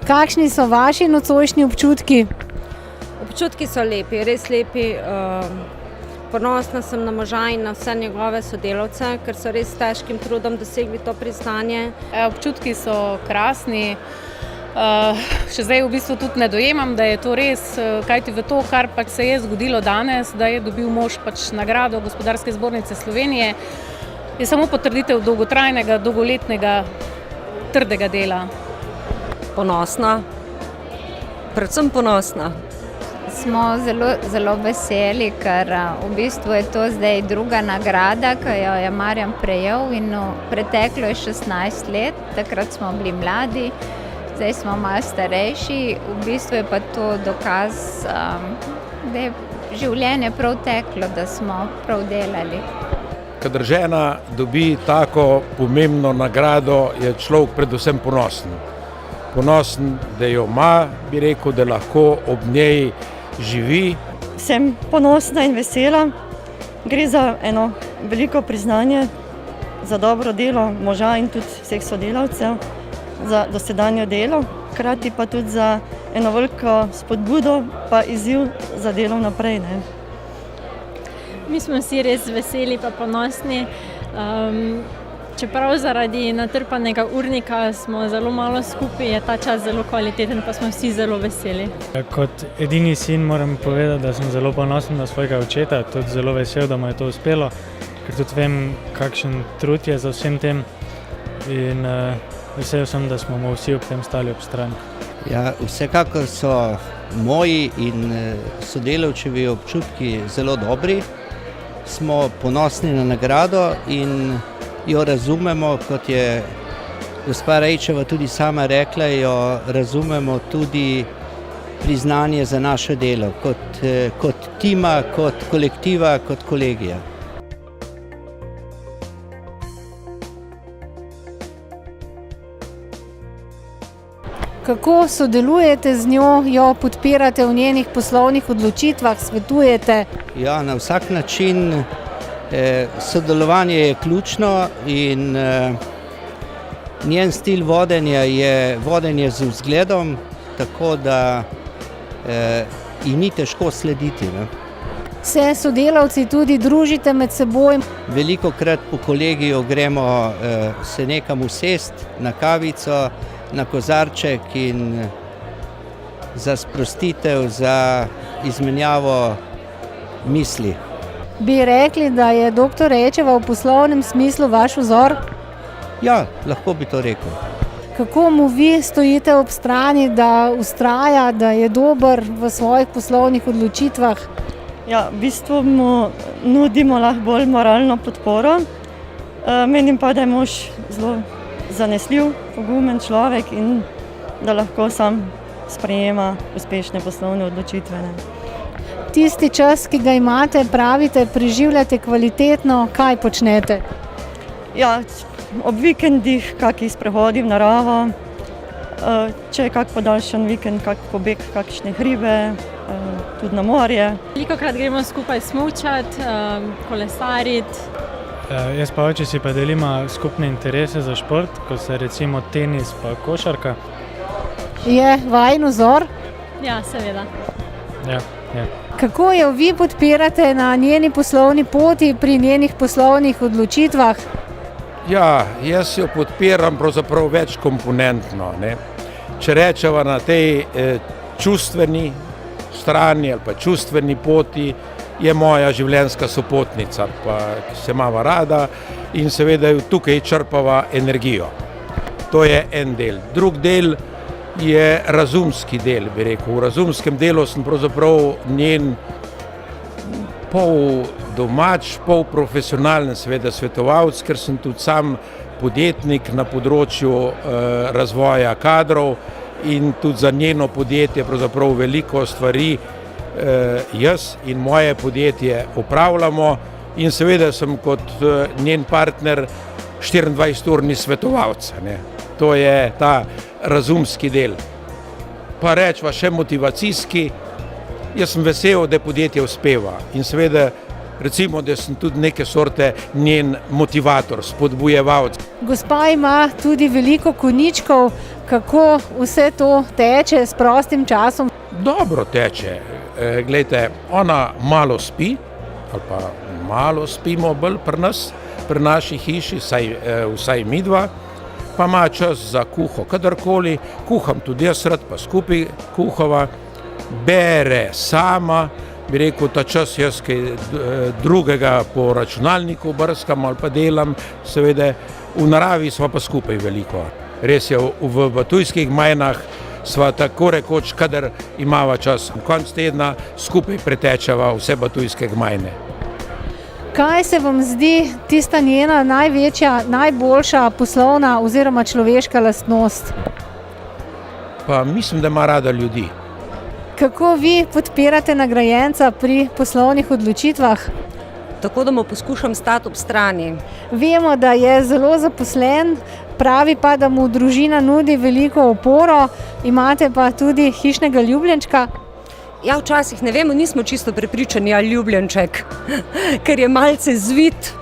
Kakšni so vaši nocojšnji občutki? Občutki so lepi, res lepi. Ponosna sem na moža in na vse njegove sodelavce, ker so res s težkim trudom dosegli to priznanje. Občutki so krasni. Še zdaj v bistvu tudi ne dojemam, da je to res, kajti v to, kar pač se je zgodilo danes, da je dobil mož pač nagrado Gospodarske zbornice Slovenije, je samo potrditev dolgotrajnega, dolgoletnega, trdega dela. Ponosna, predvsem ponosna. Smo zelo veseli, ker v bistvu je to zdaj druga nagrada, ki jo je Marjan prejel in preteklo je 16 let, takrat smo bili mladi, zdaj smo malo starejši, v bistvu je pa to dokaz, da je življenje prav teklo, da smo prav delali. Kadar žena dobi tako pomembno nagrado, je človek predvsem ponosen. Ponosen, da jo ima, bi rekel, da lahko ob njej živi. Sem ponosna in vesela. Gre za eno veliko priznanje za dobro delo moža in tudi vseh sodelavcev, za dosedanje delo, hkrati pa tudi za eno veliko spodbudo pa izziv za delo naprej. Mi smo vsi res veseli pa ponosni. Čeprav zaradi natrpanega urnika smo zelo malo skupaj, je ta čas zelo kvaliteten, pa smo vsi zelo veseli. Kot edini sin moram povedati, da sem zelo ponosen na svojega očeta, tudi zelo vesel, da mu je to uspelo, ker tudi vem, kakšen trud je za vsem tem in vesel sem, da smo mu vsi ob tem stali ob strani. Ja, vsekakor so moji in sodelavčevi občutki zelo dobri. Smo ponosni na nagrado in jo razumemo, kot je gospa Rejčeva tudi sama rekla, jo razumemo tudi priznanje za naše delo, kot tima, kot kolektiva, kot kolegija. Kako sodelujete z njo, jo podpirate v njenih poslovnih odločitvah, svetujete? Ja, na vsak način. Sodelovanje je ključno in njen stil vodenja je vodenje z vzgledom, tako da ji ni težko slediti. Se sodelavci tudi družite med seboj? Velikokrat po kolegiju gremo se nekam usest na kavico, na kozarček in za sprostitev, za izmenjavo misli. Bi rekli, da je dr. Rejčeva v poslovnem smislu vaš vzor? Ja, lahko bi to rekel. Kako mu vi stojite ob strani, da vztraja, da je dober v svojih poslovnih odločitvah? Ja, v bistvu mu nudimo lahko bolj moralno podporo. Menim pa, da je mož zelo zanesljiv, pogumen človek in da lahko sam sprejema uspešne poslovne odločitve. Tisti čas, ki ga imate, pravite, preživljate kvalitetno, kaj počnete? Ja, ob vikendih kakšni sprehodi v naravo, če je kak podaljšan vikend, kak pobeg, kakšne hribe, tudi na morje. Velikokrat gremo skupaj smučati, kolesariti. Jaz pa oče si pa delimo skupne interese za šport, kot so recimo tenis pa košarka. Je vajin vzor? Ja, seveda. Ja. Kako jo vi podpirate na njeni poslovni poti, pri njenih poslovnih odločitvah? Ja, jaz jo podpiram pravzaprav večkomponentno. Če rečeva na tej čustveni strani ali pa čustveni poti, je moja življenjska sopotnica, pa se imava rada in seveda tukaj črpava energijo. To je en del. Drug del je razumski del, bi rekel. V razumskem delu sem pravzaprav njen pol domač, pol profesionalen seveda svetovalec, ker sem tudi sam podjetnik na področju razvoja kadrov in tudi za njeno podjetje pravzaprav veliko stvari jaz in moje podjetje upravljamo in seveda sem kot njen partner 24-urni svetovalec. To je ta razumski del. Pa rečva še motivacijski, jaz sem vesel, da podjetje uspeva in seveda recimo, da sem tudi neke sorte njen motivator, spodbujevalec. Gospa ima tudi veliko konjičkov. Kako vse to teče s prostim časom? Dobro teče. Glejte, ona malo spi, ali pa malo spimo bolj pri nas, pri naši hiši, vsaj midva, pa ima čas za kuho kadarkoli, kuham tudi jaz rad, pa skupaj kuhava, bere sama, bi rekel, ta čas jaz kaj drugega po računalniku brskam ali pa delam, seveda v naravi sva pa skupaj veliko. Res je, v Batujskih Gmajnah sva tako rekoč, kadar imava čas, konc tedna skupaj pretečava vse Batujske Gmajne. Kaj se vam zdi tista njena največja, najboljša poslovna oziroma človeška lastnost? Pa mislim, da ima rada ljudi. Kako vi podpirate nagrajenca pri poslovnih odločitvah? Tako da mu poskušam stati ob strani. Vemo, da je zelo zaposlen, pravi pa, da mu družina nudi veliko oporo, imate pa tudi hišnega ljubljenčka. Ja, včasih ne vemo, nismo čisto prepričani, ali ljubljenček, ker je malce zvit.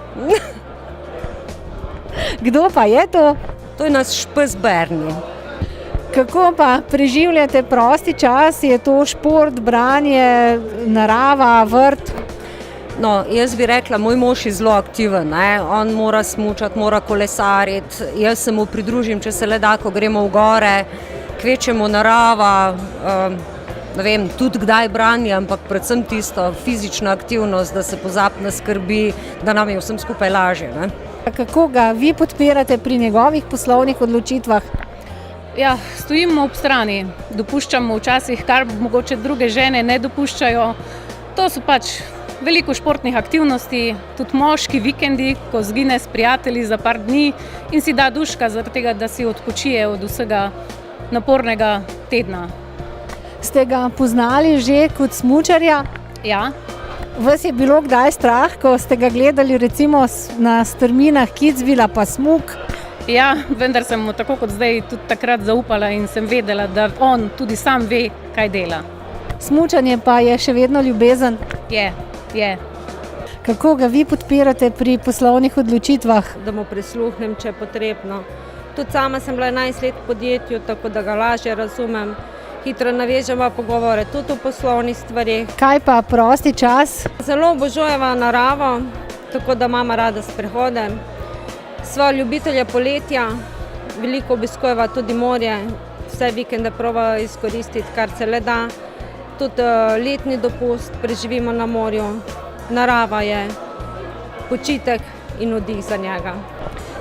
Kdo pa je to? To je naš pes Berni. Kako pa preživljate prosti čas? Je to šport, branje, narava, vrt? No, jaz bi rekla, moj mož je zelo aktiven, ne? On mora smučati, mora kolesariti, jaz se mu pridružim, če se le da, ko gremo v gore, kvečemo narava, ne vem, tudi kdaj branje, ampak predvsem tisto fizična aktivnost, da se pozabi na skrbi, da nam je vsem skupaj lažje. Ne? Kako ga vi podpirate pri njegovih poslovnih odločitvah? Ja, stojimo ob strani, dopuščamo včasih, kar mogoče druge žene ne dopuščajo. To so pač veliko športnih aktivnosti, tudi moški vikendi, ko zgine s prijatelji za par dni in si da duška zaradi tega, da si odpočije od vsega napornega tedna. Ste ga poznali že kot smučarja? Ja. Vas je bilo kdaj strah, ko ste ga gledali recimo na strminah Kitzbühela pa smuk? Ja, vendar sem mu tako kot zdaj tudi takrat zaupala in sem vedela, da on tudi sam ve, kaj dela. Smučanje pa je še vedno ljubezen? Je. Kako ga vi podpirate pri poslovnih odločitvah? Da mu prisluhnem, če je potrebno. Tudi sama sem bila 11 let v podjetju, tako da ga lažje razumem. Hitro navežemo pogovore tudi o poslovnih stvarih. Kaj pa prosti čas? Zelo obožujeva naravo, tako da imamo rada sprehode. Sva ljubitelja poletja, veliko obiskujeva tudi morje, vse vikende probava izkoristiti, kar se le da. Tudi letni dopust preživimo na morju. Narava je počitek in oddih za njega.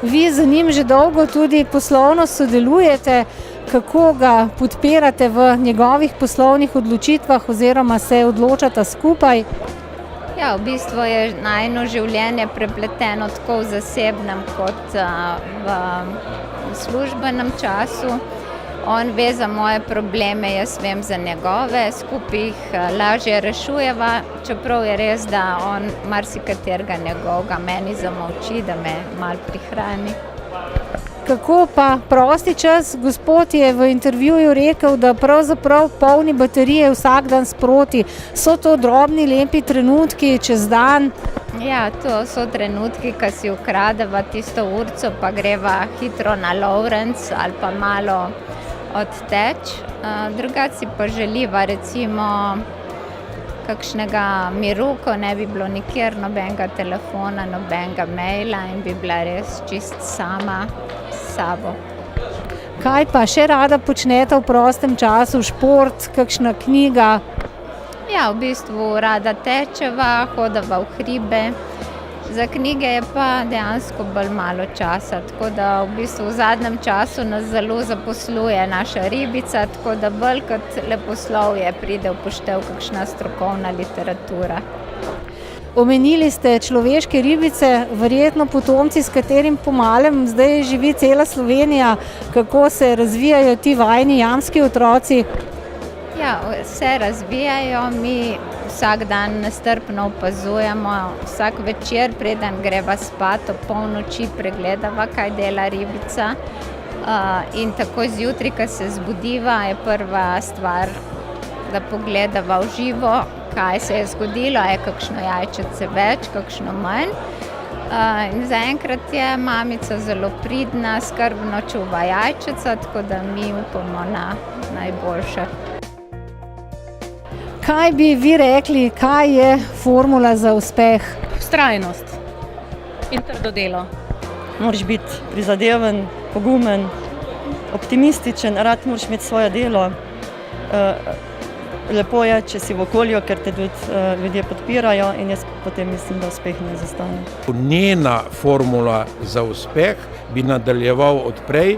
Vi z njim že dolgo tudi poslovno sodelujete. Kako ga podpirate v njegovih poslovnih odločitvah oziroma se odločata skupaj? Ja, v bistvu je najino življenje prepleteno tako v zasebnem kot v službenem času. On ve za moje probleme, jaz vem za njegove, skupaj jih lažje rešujeva, čeprav je res, da on marsikaterega njegovega meni zamolči, da me malo prihrani. Kako pa prosti čas? Gospod je v intervjuju rekel, da pravzaprav polni baterije vsak dan sproti. So to drobni, lepi trenutki čez dan? Ja, to so trenutki, ko si ukradeva tisto urco, pa greva hitro na Lovrenc ali pa malo odteč. Drugače si pa želiva recimo kakšnega miru, ko ne bi bilo nikjer nobenega telefona, nobenega maila in bi bila res čist sama s sabo. Kaj pa še rada počnete v prostem času? Šport, kakšna knjiga? Ja, v bistvu rada tečeva, hodava v hribe. Za knjige je pa dejansko bolj malo časa, tako da v bistvu v zadnjem času nas zelo zaposluje naša ribica, tako da bolj kot leposlovje pride v poštev kakšna strokovna literatura. Omenili ste človeške ribice, verjetno potomci, s katerim pomalem zdaj živi cela Slovenija. Kako se razvijajo ti vajini jamski otroci? Ja, se razvijajo, mi vsak dan nestrpno opazujemo, vsak večer, preden greva spat, ob polnoči pregledava, kaj dela ribica. In tako zjutraj, ko se zbudiva, je prva stvar, da pogledava v živo, kaj se je zgodilo, je kakšno jajčece več, kakšno manj. In zaenkrat je mamica zelo pridna, skrbno čuva jajčica, tako da mi upamo na najboljše. Kaj bi vi rekli, kaj je formula za uspeh? Vztrajnost in trdo delo. Moraš biti prizadeven, pogumen, optimističen, rad moraš imeti svoje delo. Lepo je, če si v okolju, ker te tudi ljudje podpirajo in jaz potem mislim, da uspeh ne izostane. Njena formula za uspeh, bi nadaljeval odprej,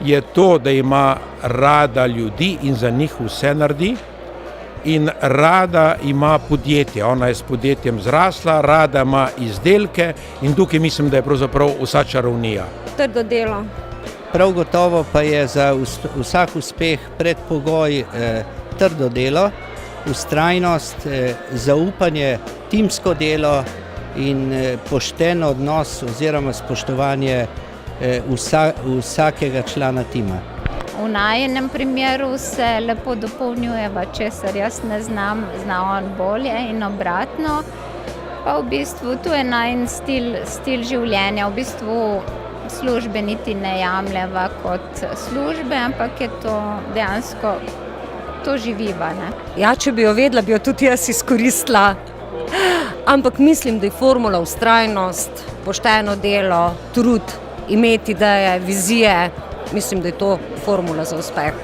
je to, da ima rada ljudi in za njih vse naredi. In rada ima podjetje, ona je s podjetjem zrasla, rada ima izdelke in tukaj mislim, da je pravzaprav vsa čarovnija. Trdo delo. Prav gotovo pa je za vsak uspeh predpogoj trdo delo, vztrajnost, zaupanje, timsko delo in pošten odnos oziroma spoštovanje vsakega člana tima. V najinem primeru se lepo dopolnjujeva, česar jaz ne znam, zna on bolje in obratno. Pa v bistvu tu je najin stil življenja, v bistvu službe niti ne jemljeva kot službe, ampak je to dejansko, to živiva, ne. Ja, če bi jo vedela, bi jo tudi jaz izkoristila. Ampak mislim, da je formula vztrajnost, pošteno delo, trud, imeti ideje, vizije. Mislim, da je to formula za uspeh.